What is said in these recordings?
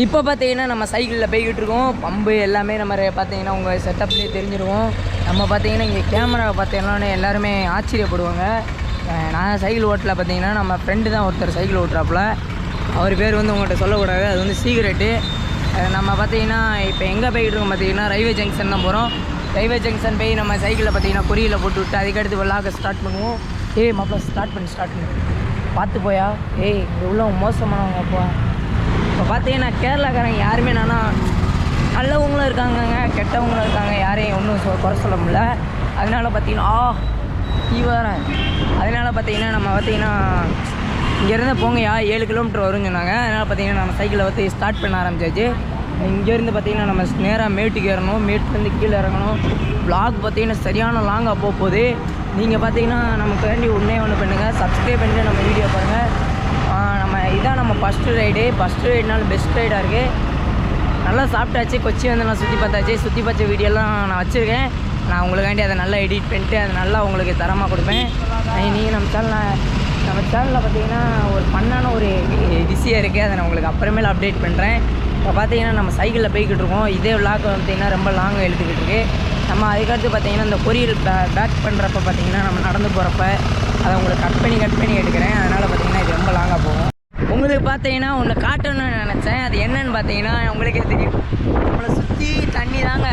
இப்போ பார்த்தீங்கன்னா நம்ம சைக்கிளில் போய்கிட்டு இருக்கோம். பம்பு எல்லாமே நம்ம பார்த்தீங்கன்னா உங்கள் செட்டப்லேயே தெரிஞ்சிருவோம். நம்ம பார்த்தீங்கன்னா இங்கே கேமராவை பார்த்தீங்கன்னா எல்லாருமே ஆச்சரியப்படுவாங்க. நான் சைக்கிள் ஓட்டல பார்த்தீங்கன்னா நம்ம ஃப்ரெண்டு தான் ஒருத்தர் சைக்கிள் ஓட்டுறாப்புல. அவர் பேர் வந்து உங்கள்கிட்ட சொல்லக்கூடாது, அது வந்து சீக்ரெட்டு. நம்ம பார்த்தீங்கன்னா இப்போ எங்கே போய்கிட்டு இருக்கோம் பார்த்தீங்கன்னா ரயில்வே ஜங்ஷன் தான் போகிறோம். ரயில்வே ஜங்ஷன் போய் நம்ம சைக்கிளில் பார்த்தீங்கன்னா குறியில் போட்டு விட்டு அதுக்கடுத்து விளாக ஸ்டார்ட் பண்ணுவோம். மாப்பிள்ள ஸ்டார்ட் பண்ணு பார்த்து போயா. இங்கே உள்ள மோசமானவங்க அப்பா. இப்போ பார்த்தீங்கன்னா கேரளாக்காரங்க யாருமே நல்லவங்களும் இருக்காங்கங்க, கெட்டவங்களும் இருக்காங்க. யாரையும் ஒன்றும் குறை சொல்ல முடியல. அதனால பார்த்தீங்கன்னா வரேன். அதனால் பார்த்தீங்கன்னா நம்ம பார்த்தீங்கன்னா இங்கேருந்து போங்கயா 7 கிலோமீட்டர் வரும்னு சொன்னாங்க. அதனால் பார்த்தீங்கன்னா நம்ம சைக்கிளை வந்து ஸ்டார்ட் பண்ண ஆரம்பிச்சாச்சு. இங்கேருந்து பார்த்தீங்கன்னா நம்ம நேராக மேட்டுக்கு ஏறணும், மேட்டுலேருந்து கீழே இறங்கணும். வ்ளாக் பார்த்தீங்கன்னா சரியான லாங்காக போகுது. நீங்கள் பார்த்தீங்கன்னா நமக்கு வேண்டி ஒன்று பண்ணுங்கள், சப்ஸ்கிரைப் பண்ணிட்டு நம்ம வீடியோ பாருங்கள். இதான் நம்ம ஃபஸ்ட்டு ரைடுனாலும் பெஸ்ட் ரைடாக இருக்குது. நல்லா சாப்பிட்டாச்சு, கொச்சி வந்து நான் சுற்றி பார்த்த வீடியோலாம் நான் வச்சுருக்கேன். நான் உங்களுக்காண்டி அதை நல்லா எடிட் பண்ணிட்டு அதை நல்லா உங்களுக்கு தரமாக கொடுப்பேன். நீங்கள் நம்ம சேனலில் பார்த்தீங்கன்னா ஒரு பண்ணான ஒரு விஷயம் இருக்குது, அதை நான் உங்களுக்கு அப்புறமேல அப்டேட் பண்ணுறேன். இப்போ பார்த்தீங்கன்னா நம்ம சைக்கிளில் போய்கிட்டு இருக்கோம். இதே விளாக் பார்த்தீங்கன்னா ரொம்ப லாங்காக எழுத்துக்கிட்டு இருக்குது. நம்ம அதுக்கடுத்து பார்த்தீங்கன்னா இந்த கொரியர் பேக் பண்ணுறப்ப பார்த்தீங்கன்னா நம்ம நடந்து போகிறப்ப அதை உங்களுக்கு கட் பண்ணி எடுக்கிறேன். அதனால் பார்த்தீங்கன்னா இது ரொம்ப லாங்காக போகும். உங்களுக்கு பார்த்தீங்கன்னா ஒன்று காட்டணும்னு நினச்சேன். அது என்னன்னு பார்த்தீங்கன்னா உங்களுக்கே தெரியும், நம்மளை சுற்றி தண்ணி தாங்க.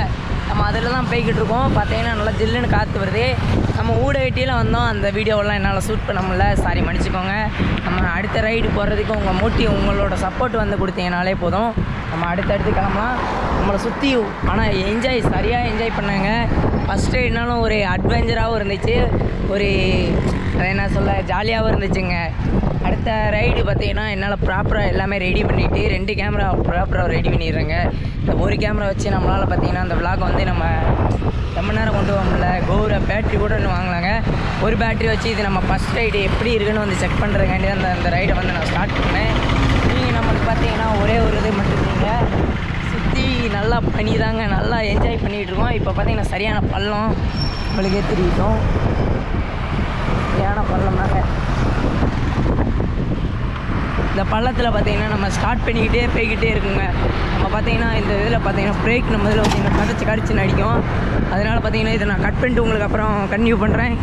நம்ம அதில் தான் போய்கிட்டு இருக்கோம். பார்த்தீங்கன்னா நல்லா ஜில்லுன்னு காற்று வருது. நம்ம ஊட வெட்டியில் வந்தோம், அந்த வீடியோவெல்லாம் என்னால் ஷூட் பண்ண முடியல, சாரி மன்னிச்சிக்கோங்க. நம்ம அடுத்த ரைடு போகிறதுக்கு உங்களோட சப்போர்ட் வந்து கொடுத்தீங்கனாலே போதும். நம்ம அடுத்தடுத்து கிளம்பலாம். நம்மளை சுற்றி ஆனால் சரியாக என்ஜாய் பண்ணாங்க. ஃபஸ்ட் ரைடுனாலும் ஒரு அட்வென்ச்சராகவும் இருந்துச்சு, ஒரு என்ன சொல்ல ஜாலியாகவும் இருந்துச்சுங்க. அடுத்த ரைடு பார்த்தீங்கன்னா என்னால் ப்ராப்பராக எல்லாமே ரெடி பண்ணிவிட்டு 2 கேமரா ப்ராப்பராக ரெடி பண்ணிடுறேங்க. இந்த ஒரு கேமரா வச்சு நம்மளால் பார்த்தீங்கன்னா அந்த விளாக் வந்து நம்ம ரொம்ப நேரம் கொண்டு போக முடியல. கோபுர பேட்ரி கூட ஒன்று வாங்கலாங்க. ஒரு பேட்ரி வச்சு இது நம்ம ஃபஸ்ட் ரைடு எப்படி இருக்குன்னு வந்து செக் பண்ணுறதுக்காண்டி அந்த ரைடை வந்து நான் ஸ்டார்ட் பண்ணேன். நீங்கள் நம்மளுக்கு பார்த்தீங்கன்னா ஒரே ஒரு இது மட்டும் நீங்கள் சுற்றி நல்லா பண்ணிதாங்க, நல்லா என்ஜாய் பண்ணிகிட்டு இருக்கோம். இப்போ பார்த்தீங்கன்னா சரியான பள்ளம் உங்களுக்கே தெரியும். சரியான பள்ளம்னாங்க. இந்த பள்ளத்தில் பார்த்தீங்கன்னா நம்ம ஸ்டார்ட் பண்ணிக்கிட்டே போய்கிட்டே இருக்குங்க. நம்ம பார்த்தீங்கன்னா இந்த இதில் பார்த்தீங்கன்னா பிரேக் நம்ம இதில் பார்த்தீங்கன்னா கடிச்சு நடிக்கும். அதனால் பார்த்தீங்கன்னா இதை நான் கட் பண்ணிட்டு உங்களுக்கு அப்புறம் கன்டினியூ பண்ணுறேன்.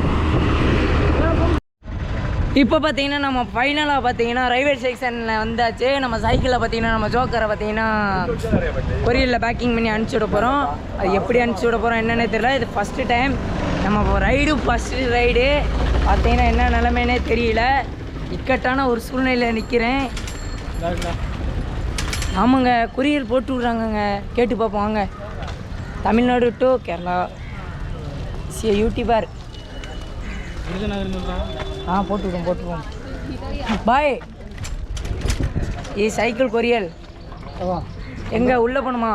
இப்போ பார்த்தீங்கன்னா நம்ம ஃபைனலாக பார்த்தீங்கன்னா ரயில்வே ஸ்டேஷனில் வந்தாச்சு. நம்ம சைக்கிளில் பார்த்தீங்கன்னா நம்ம ஜோக்கரை பார்த்தீங்கன்னா கொரியரில் பேக்கிங் பண்ணி அனுப்பிச்சி விட போகிறோம். அது எப்படி அனுப்பிச்சி விட போகிறோம் என்னன்னே தெரியல. இது ஃபஸ்ட்டு டைம் நம்ம ஃபஸ்ட்டு ரைடு பார்த்தீங்கன்னா என்ன நிலைமைன்னே தெரியல. இக்கட்டான ஒரு சூழ்நிலையில் நிற்கிறேன். ஆமாங்க, கொரியர் போட்டு விட்றாங்கங்க, கேட்டு பார்ப்போம் வாங்க. தமிழ்நாடு டு கேரளா யூடியூபர் போட்டுருவோம். பாய் சைக்கிள் கொரியல் எங்கே உள்ளே போகணுமா?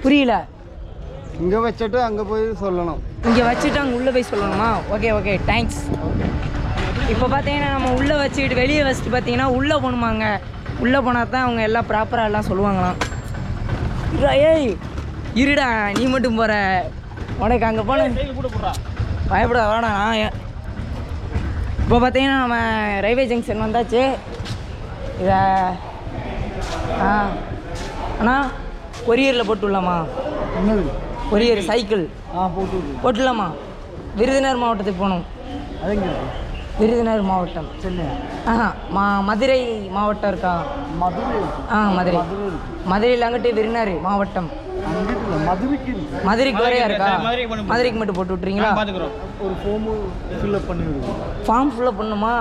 புரியல. இங்கே வச்சுட்டு அங்கே போய் சொல்லணும். இங்கே வச்சுட்டு அங்கே உள்ளே போய் சொல்லணுமா? Okay thanks. இப்போ பார்த்தீங்கன்னா நம்ம உள்ளே வச்சுக்கிட்டு வெளியே வச்சுட்டு பார்த்தீங்கன்னா உள்ளே போகணுமாங்க. உள்ளே போனால் தான் அவங்க எல்லாம் ப்ராப்பராக எல்லாம் சொல்லுவாங்களாம். இருடா நீ மட்டும் போகிற, உனக்கு அங்கே போன பயப்பட வேணா. இப்போ பார்த்தீங்கன்னா நம்ம ரயில்வே ஜங்ஷன் வந்தாச்சு. இதை அண்ணா கொரியரில் போட்டு விடலாமா? Courier cycle போட்டுடலாமா? விருதுநகர் மாவட்டத்துக்கு போகணும். விருதுநகர் மாவட்டம் மதுரை மாவட்டம் இருக்கா? மதுரையில் அங்கிட்டு விருதுநகர் மாவட்டம் மதுரைக்கு வரையா இருக்கா? மதுரைக்கு மட்டும் போட்டு விட்றீங்களா? ஒரு ஃபார்ம் ஃபில்அப் பண்ணுமா?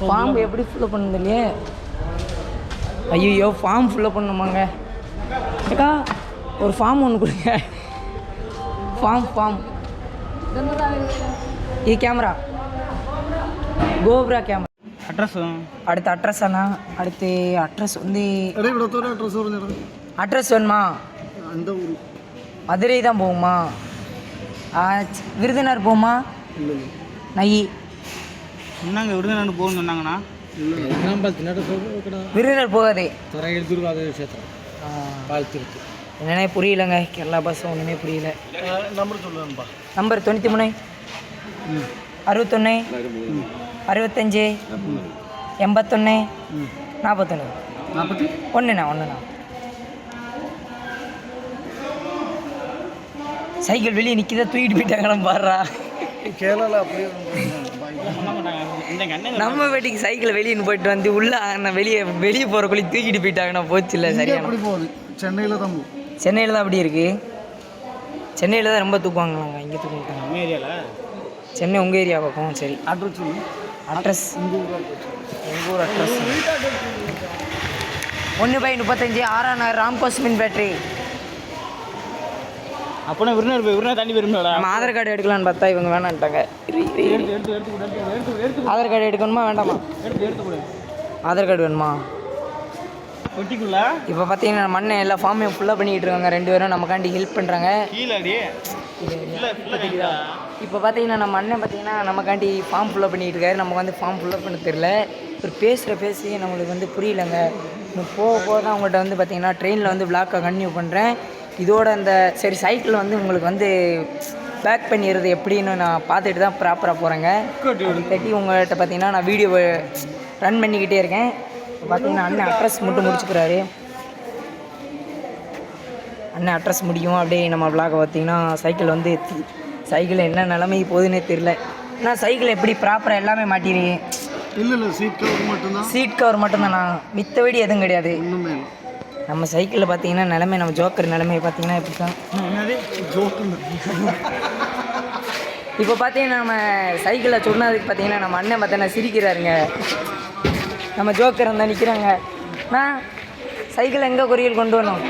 ஃபார்ம் எப்படி ஃபில்அப் பண்ணுது இல்லையே? ஐயோ ஃபார்ம் ஃபில்அப் பண்ணுமாங்க. அக்கா ஒரு ஃபார்ம் ஒன்று கொடுங்க. ஃபார்ம் இது கேமரா கோபுரா கேமரா. அடுத்த அட்ரஸ் அண்ணா. அடுத்து அட்ரஸ் வந்து அட்ரஸ் வேணுமா? மதுரை தான் போகுமா? விருதுநகர் போகுமா? நகி சொன்னாங்க விருதுநகர் போகணும்னு சொன்னாங்கண்ணா. விருதுநகர் போகாதே. என்னன்னே புரியலைங்க, கேரளா பஸ் ஒன்றுமே புரியல. நம்பர் சொல்லுங்கப்பா. நம்பர் 93 61 65 81 41 ஒன்றுண்ணா சைக்கிள் வெளியே நிற்கிதா தூக்கிட்டு போயிட்டாங்கன்னு பாடுறா. கேரளா அப்படியே நம்ம வீட்டுக்கு சைக்கிள் வெளியே போயிட்டு வந்து உள்ள வெளியே போகிறக்குள்ளே தூக்கிட்டு போயிட்டாங்கன்னா போச்சு இல்லை சரியான. அப்படி போகுது சென்னையில் தான் போகும். சென்னையில் தான் அப்படி இருக்குது. சென்னையில் தான் ரொம்ப தூக்குவாங்களாங்க. இங்கே தூக்கிட்டாங்க நம்ம ஏரியாவில். சென்னை உங்கள் ஏரியா பக்கம். சரி அட்ரஸ் சொல்லு. அட்ரஸ் எங்கள் ஊர் அட்ரஸ் 1/35 ஆர்.ஆர். நகர் ராம்கோஸ் மின் பேட்டரி. அப்போனா விருந்தினர் தண்ணி விரும்பினோட நம்ம ஆதார் கார்டு எடுக்கலான்னு பார்த்தா இவங்க வேணான்ட்டாங்க. ஆதார் கார்டு எடுக்கணுமா வேண்டாமா? எடுத்து ஆதார் கார்டு வேணுமா? ஒட்டிக்குள்ள இப்போ பார்த்தீங்கன்னா நம்ம அண்ணன் எல்லா ஃபார்மையும் ஃபுல்லாக பண்ணிக்கிட்டு இருக்காங்க. 2 பேரும் நமக்காண்டி ஹெல்ப் பண்ணுறாங்க. கீழே அடியே இப்போ பார்த்தீங்கன்னா நம்ம அண்ணன் பார்த்தீங்கன்னா நமக்காண்டி ஃபார்ம் ஃபுல்லாக பண்ணிகிட்டு இருக்காரு. நமக்கு வந்து ஃபார்ம் ஃபுல்லாக பண்ண தெரியல. ஒரு பேசி நம்மளுக்கு வந்து புரியலைங்க. இன்னும் போக தான் அவங்கள்ட்ட வந்து பார்த்தீங்கன்னா ட்ரெயினில் வந்து விளாக்கை கன்டினியூ பண்ணுறேன். இதோட அந்த சரி சைக்கிள் வந்து உங்களுக்கு வந்து பேக் பண்ணிடுறது எப்படின்னு நான் பார்த்துட்டு தான் ப்ராப்பராக போகிறேங்க. தட்டி உங்கள்கிட்ட பார்த்தீங்கன்னா நான் வீடியோவை ரன் பண்ணிக்கிட்டே இருக்கேன். பார்த்தீங்கன்னா அண்ணன் அட்ரஸ் மட்டும் முடிச்சுக்கிறாரு. அண்ணன் அட்ரஸ் முடியும் அப்படியே நம்ம விளாக பார்த்தீங்கன்னா சைக்கிள் என்ன நிலைமை போகுதுன்னே தெரில. நான் சைக்கிள் எப்படி ப்ராப்பராக எல்லாமே மாட்டிடுவேன். இல்லை சீட் கவர் மட்டும்தான். சீட் கவர் மட்டும்தாண்ணா, மித்தபடி எதுவும் கிடையாது. ஒன்றுமே நம்ம சைக்கிளில் பார்த்தீங்கன்னா நிலைமை நம்ம ஜோக்கர் நிலைமையை பார்த்தீங்கன்னா இப்படி தான். இப்போ பார்த்தீங்கன்னா நம்ம சைக்கிளில் சொன்னதுக்கு பார்த்தீங்கன்னா நம்ம அண்ணன் பார்த்தீங்கன்னா சிரிக்கிறாருங்க. நம்ம ஜோக்கர் இருந்தால் நிற்கிறாங்க. நான் சைக்கிள் எங்கே கொரியல் கொண்டு வரணும்?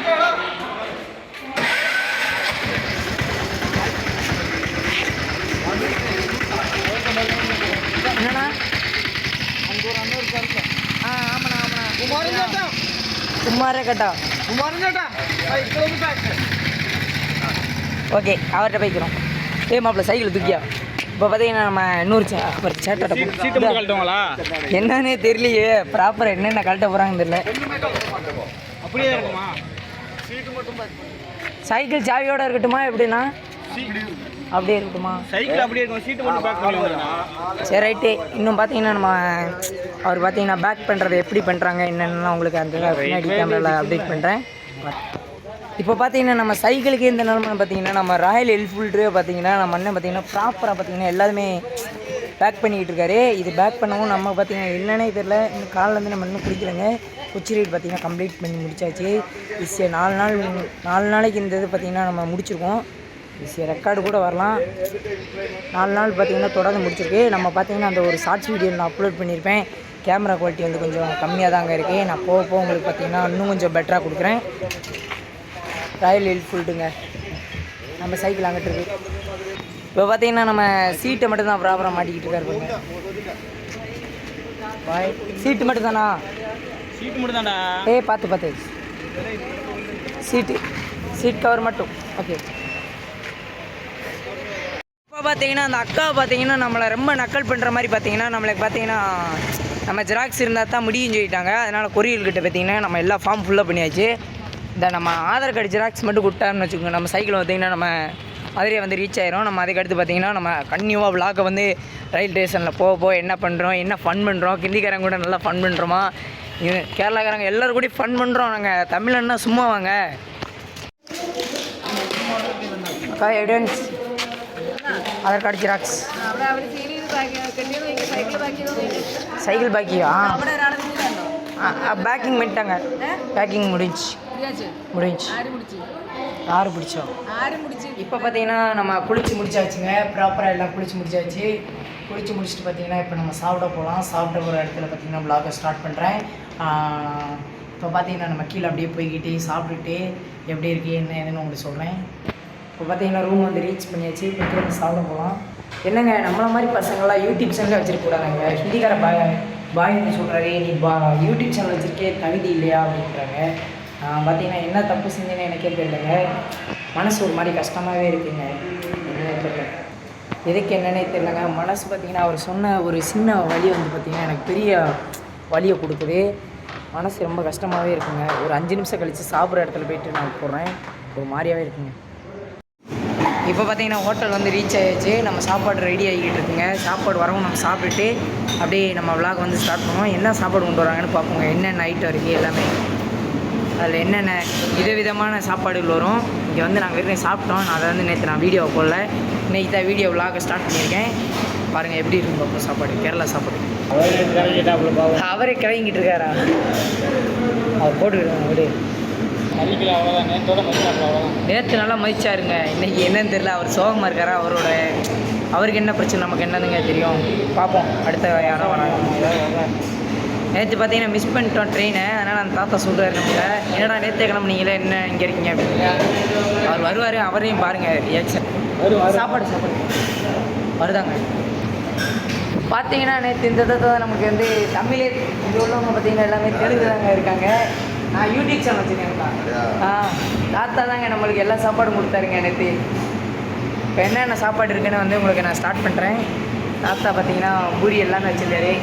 என்னண்ணா? ஆமாண்ணா குமாரே கட்டா ஓகே அவர்கிட்ட போய்க்கிறோம். மாப்பிள்ள சைக்கிள் தூக்கியா. இப்போ பார்த்தீங்கன்னா நம்ம இன்னொரு சேட்டை என்னன்னே தெரியலையே. ப்ராப்பராக என்னென்ன கழட்ட போகிறாங்கன்னு தெரியல. அப்படியே இருக்குமா? சைக்கிள் சாவியோடு இருக்கட்டுமா எப்படின்னா? அப்படியே இருக்கட்டுமா? சைக்கிள் அப்படியே இருக்கும், சீட்டு மட்டும் பேக் பண்ணி. சரி ரைட்டு. இன்னும் பார்த்தீங்கன்னா நம்ம அவர் பார்த்தீங்கன்னா பேக் பண்ணுறது எப்படி பண்ணுறாங்க என்னென்னலாம் உங்களுக்கு அந்த பின்னாடி கேமராவில் அப்டேட் பண்ணுறேன். இப்போ பார்த்தீங்கன்னா நம்ம சைக்கிளுக்கு இந்த நிலமை பார்த்தீங்கன்னா நம்ம ராயல் என்ஃபீல்டு பார்த்தீங்கன்னா நம்ம அண்ணன் பார்த்தீங்கன்னா ப்ராப்பராக பார்த்தீங்கன்னா எல்லாருமே பேக் பண்ணிக்கிட்டு இருக்காரு. இது பேக் பண்ணவும் நம்ம பார்த்தீங்கன்னா என்னன்னே தெரில. இந்த காலிலேருந்து நம்ம இன்னும் குடிக்கலைங்க. கொச்சி ரைடு பார்த்தீங்கன்னா கம்ப்ளீட் பண்ணி முடிச்சாச்சு. ஈஸியாக 4 நாளைக்கு இந்த இது பார்த்தீங்கன்னா நம்ம முடிச்சிருக்கோம். ஈஸியாக ரெக்கார்டு கூட வரலாம். 4 நாள் பார்த்தீங்கன்னா தொடர்ந்து முடிச்சிருக்கு. நம்ம பார்த்தீங்கன்னா அந்த ஒரு ஷார்ட்ஸ் வீடியோ நான் அப்லோட் பண்ணியிருப்பேன். கேமரா குவாலிட்டி வந்து கொஞ்சம் கம்மியாக தாங்க இருக்குது. நான் போக உங்களுக்கு பார்த்தீங்கன்னா இன்னும் கொஞ்சம் பெட்டராக கொடுக்குறேன். ராயல் என்ஃபீல்டுங்க நம்ம சைக்கிள் அங்கிட்டு இருக்குது. இப்போ பார்த்தீங்கன்னா நம்ம சீட்டை மட்டும் தான் ப்ராப்பராக மாட்டிக்கிட்டு இருக்காரு. சீட்டு மட்டும் தானா? சீட்டு மட்டும் தான்டா. பார்த்து சீட் கவர் மட்டும். ஓகே. இப்போ பார்த்தீங்கன்னா அந்த அக்கா பார்த்தீங்கன்னா நம்மளை ரொம்ப நக்கல் பண்ணுற மாதிரி பார்த்தீங்கன்னா நம்மளுக்கு பார்த்தீங்கன்னா நம்ம ஜெராக்ஸ் இருந்தால் தான் முடியும்னு சொல்லிட்டாங்க. அதனால் கொரியல்கிட்ட பார்த்தீங்கன்னா நம்ம எல்லா ஃபார்ம் ஃபுல்லாக பண்ணியாச்சு. இந்த நம்ம ஆதார் கார்டு ஜெராக்ஸ் மட்டும் கொடுத்தாருன்னு வச்சுக்கோங்க. நம்ம சைக்கிள் பார்த்தீங்கன்னா நம்ம அதிலே வந்து ரீச் ஆயிரும். நம்ம அதுக்கடுத்து பார்த்தீங்கன்னா நம்ம கன்னியூவாக விளாக்கை வந்து ரயில் ஸ்டேஷனில் போக என்ன பண்ணுறோம், என்ன ஃபன் பண்ணுறோம், ஹிந்திக்காரங்க கூட நல்லா ஃபன் பண்ணுறோமா, இது கேரளாக்காரங்க எல்லோரும் கூட ஃபன் பண்ணுறோம். நாங்கள் தமிழன்னா சும்மா வாங்க. அக்கா evidence Aadhaar card xerox cycle பாக்கியா? பேக்கிங் பண்ணிட்டாங்க. பேக்கிங் முடிஞ்சு 6 பிடிச்சோம். இப்போ பார்த்தீங்கன்னா நம்ம குளிச்சு முடிச்சாச்சுங்க. ப்ராப்பராக எல்லாம் குளிச்சு முடிச்சாச்சு. குளிச்சு முடிச்சுட்டு பார்த்தீங்கன்னா இப்போ நம்ம சாப்பிட போகலாம். சாப்பிட்ட ஒரு இடத்துல பார்த்தீங்கன்னா வ்ளாகை ஸ்டார்ட் பண்ணுறேன். இப்போ பார்த்தீங்கன்னா நம்ம கீழே அப்படியே போய்கிட்டு சாப்பிட்டுட்டு எப்படி இருக்குது என்ன ஏதுன்னு உங்களுக்கு சொல்கிறேன். இப்போ பார்த்தீங்கன்னா ரூம் வந்து ரீச் பண்ணியாச்சு. இப்போ திரும்ப சாப்பிட போகலாம். என்னங்க நம்மள மாதிரி பசங்களாம் யூடியூப் சேனலில் வச்சுருக்கூடாதுங்க. ஹிந்திக்கார பாய்னு சொல்கிறாரு, நீ யூடியூப் சேனல் வச்சுருக்கே தகுதி இல்லையா அப்படின்றாங்க. பார்த்தீங்கன்னா என்ன தப்பு செஞ்சேன்னு எனக்கே தெரியலைங்க. மனசு ஒரு மாதிரி கஷ்டமாகவே இருக்குங்க. என்னன்னே தெரியல, எதுக்கு என்னன்னே தெரியலங்க. மனசு பார்த்திங்கன்னா அவர் சொன்ன ஒரு சின்ன வழி வந்து பார்த்திங்கன்னா எனக்கு பெரிய வழியை கொடுக்குது. மனசு ரொம்ப கஷ்டமாகவே இருக்குங்க. ஒரு 5 நிமிஷம் கழித்து சாப்பிட்ற இடத்துல போய்ட்டு நான் போடுறேன். ஒரு மாதிரியாகவே இருக்குங்க. இப்போ பார்த்தீங்கன்னா ஹோட்டல் வந்து ரீச் ஆகிடுச்சு. நம்ம சாப்பாடு ரெடி ஆகிக்கிட்டு இருக்குங்க. சாப்பாடு வரவும் நம்ம சாப்பிட்டுட்டு அப்படியே நம்ம விலாக் வந்து ஸ்டார்ட் பண்ணுவோம். என்ன சாப்பாடு கொண்டு வராங்கன்னு பார்ப்போங்க. என்னென்ன ஐட்டம் இருக்குது எல்லாமே, அதில் என்னென்ன விதவிதமான சாப்பாடுகள் வரும். இங்கே வந்து நாங்கள் ஏற்கனவே சாப்பிட்டோம். நான் அதை வந்து நேற்று நான் வீடியோ போடல, இன்றைக்கி தான் வீடியோ விலாக ஸ்டார்ட் பண்ணியிருக்கேன். பாருங்கள் எப்படி இருக்கும் பார்ப்போம் சாப்பாடு, கேரளா சாப்பாடு. அவரே கிளங்கிட்டு இருக்காரா? அவர் போட்டுக்கிடுவோம் அவரு. மதிக்கல அவ்வளோதான், நேற்றோட மதிக்காமல் அவ்வளோதான். நேற்று நல்லா மதிச்சாருங்க, இன்றைக்கி என்னன்னு தெரியல. அவர் சோகமாக இருக்காரா? அவருக்கு என்ன பிரச்சனை, நமக்கு என்னதுங்க தெரியும். பார்ப்போம் அடுத்த யாரோ வராங்க. நேற்று பார்த்தீங்கன்னா மிஸ் பண்ணிட்டோம் ட்ரெயினை. அதனால் அந்த தாத்தா சொல்கிறாரு நம்மள, என்னடா நேற்றே கிளம்புனீங்களே, என்ன இங்கே இருக்கீங்க அப்படின்னு. அவர் வருவார், அவரையும் பாருங்கள் ரியாக்ஷன். சாப்பாடு வருதாங்க. பார்த்தீங்கன்னா நேற்று இந்த தாத்தா நமக்கு வந்து தமிழே இங்கே உள்ளவங்க பார்த்தீங்கன்னா எல்லாமே தெலுங்கு தாங்க இருக்காங்க. நான் யூடியூப் சேனல் வச்சுருக்கேன்க்கா. தாத்தா தாங்க நம்மளுக்கு எல்லா சாப்பாடும் கொடுத்தாருங்க நேற்று. இப்போ என்னென்ன சாப்பாடு இருக்குன்னு வந்து உங்களுக்கு நான் ஸ்டார்ட் பண்ணுறேன். தாத்தா பார்த்தீங்கன்னா பூரி எல்லாமே வச்சுருந்தாரு.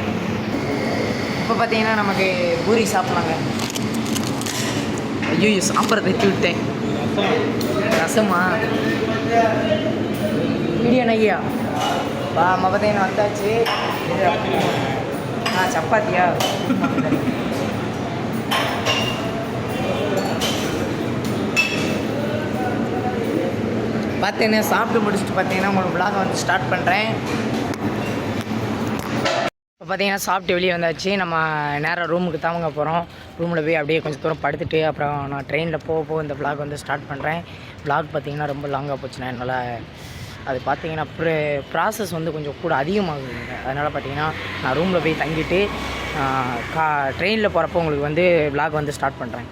இப்போ பார்த்தீங்கன்னா நமக்கு பூரி சாப்பிட்லாங்க. ஐயோ சாம்பார் தைச்சி விட்டேன். ரசமா வீடியோ நையா நம்ம பார்த்தீங்கன்னா வந்தாச்சு. சப்பாத்தியா? பார்த்தீங்கன்னா சாப்பிட்டு முடிச்சுட்டு பார்த்தீங்கன்னா உங்களுக்கு விலாக வந்து ஸ்டார்ட் பண்ணுறேன். இப்போ பார்த்தீங்கன்னா சாப்பிட்டு வெளியே வந்தாச்சு. நம்ம நேராக ரூமுக்கு தாங்க போகிறோம். ரூமில் போய் அப்படியே கொஞ்சம் தூரம் படுத்துட்டு அப்புறம் நான் ட்ரெயினில் போக இந்த விலாக் வந்து ஸ்டார்ட் பண்ணுறேன். விலாக் பார்த்தீங்கன்னா ரொம்ப லாங்காக போச்சுன்னா என்னால் அது பார்த்தீங்கன்னா ப்ராசஸ் வந்து கொஞ்சம் கூட அதிகமாகுதுங்க. அதனால் பார்த்தீங்கன்னா நான் ரூமில் போய் தங்கிட்டு ட்ரெயினில் போகிறப்போ உங்களுக்கு வந்து விலாக் வந்து ஸ்டார்ட் பண்ணுறேன்.